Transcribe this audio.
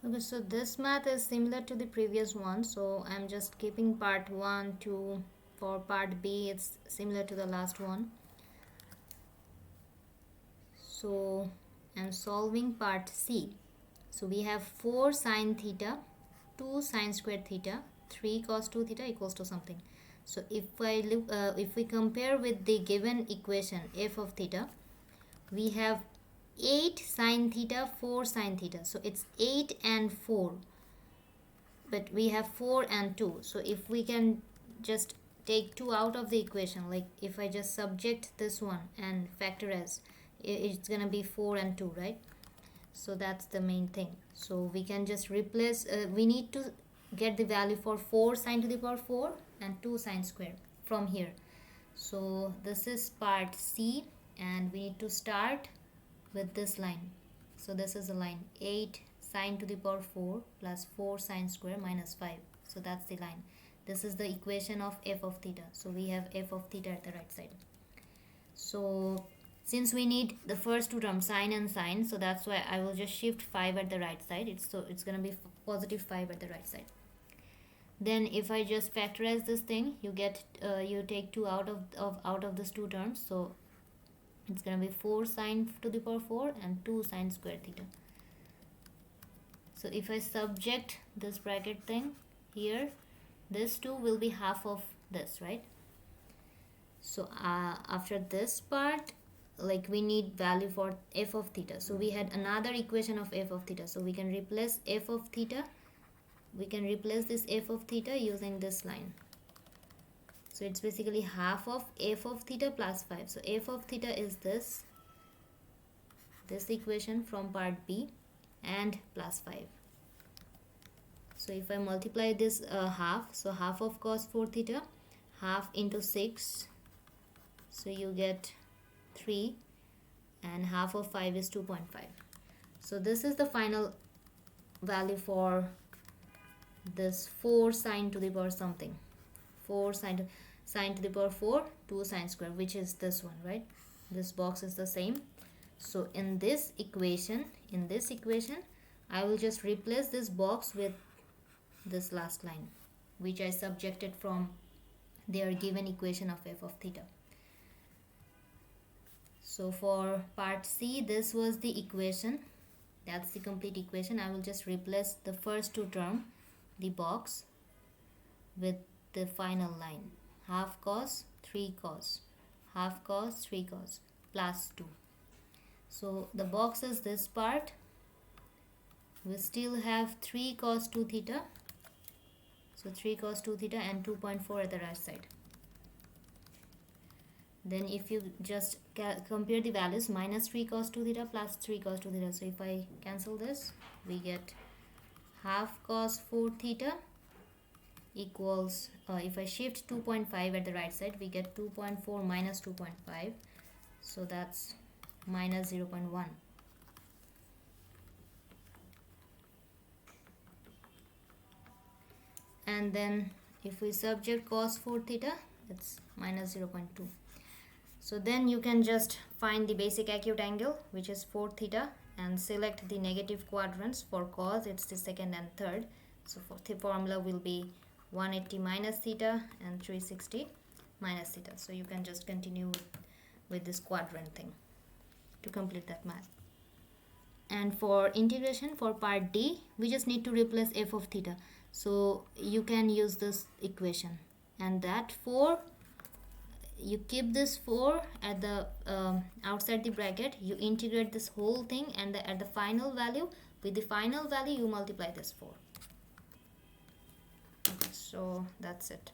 Okay, so this math is similar to the previous one, so I'm just keeping part 1 to for part B it's similar to the last one. So I'm solving part C. So we have 4 sine theta, 2 sine square theta, 3 cos 2 theta equals to something. So if we compare with the given equation f of theta, we have 8 sine theta, 4 sine theta. So it's 8 and 4. But we have 4 and 2. So if we can just take 2 out of the equation, like if I just subject this one and factorize, it's gonna be 4 and 2, right? So that's the main thing. So we can just replace, we need to get the value for 4 sine to the power 4 and 2 sine square from here. So this is part C, and we need to start with this line. So this is a line 8 sine to the power 4 plus 4 sine square minus 5. So that's the line. This is the equation of f of theta. So we have f of theta at the right side. So since we need the first two terms, sine and sine, so that's why I will just shift 5 at the right side. It's going to be positive 5 at the right side. Then if I just factorize this thing, you get you take 2 out of these two terms. So it's going to be 4 sine to the power 4 and 2 sine square theta. So if I subject this bracket thing here, this 2 will be half of this, right? So after this part, like we need value for f of theta. So we had another equation of f of theta. So we can replace f of theta. We can replace this f of theta using this line. So it's basically half of f of theta plus 5. So f of theta is this equation from part B and plus 5. So if I multiply this half, so half of cos 4 theta, half into 6, so you get 3, and half of 5 is 2.5. So this is the final value for this 4 sine to the power something. 4 sine to the power 4, 2 sine square, which is this one, right? This box is the same. So in this equation, I will just replace this box with this last line, which I subjected from their given equation of f of theta. So for part C, this was the equation. That's the complete equation. I will just replace the first two terms, the box, with the final line. Half cos, 3 cos, half cos, 3 cos, plus 2. So the box is this part. We still have 3 cos 2 theta. So 3 cos 2 theta and 2.4 at the right side. Then if you just compare the values, minus 3 cos 2 theta plus 3 cos 2 theta. So if I cancel this, we get half cos 4 theta equals, if I shift 2.5 at the right side, we get 2.4 minus 2.5. So that's minus 0.1. And then if we subject cos 4 theta, it's minus 0.2. So then you can just find the basic acute angle, which is 4 theta, and select the negative quadrants. For cos, it's the second and third. So for the formula will be 180 minus theta and 360 minus theta. So you can just continue with this quadrant thing to complete that math. And for integration for part D, we just need to replace f of theta. So you can use this equation, and that 4, you keep this 4 at the outside the bracket, you integrate this whole thing, and at the final value, with the final value you multiply this 4. Okay, so that's it.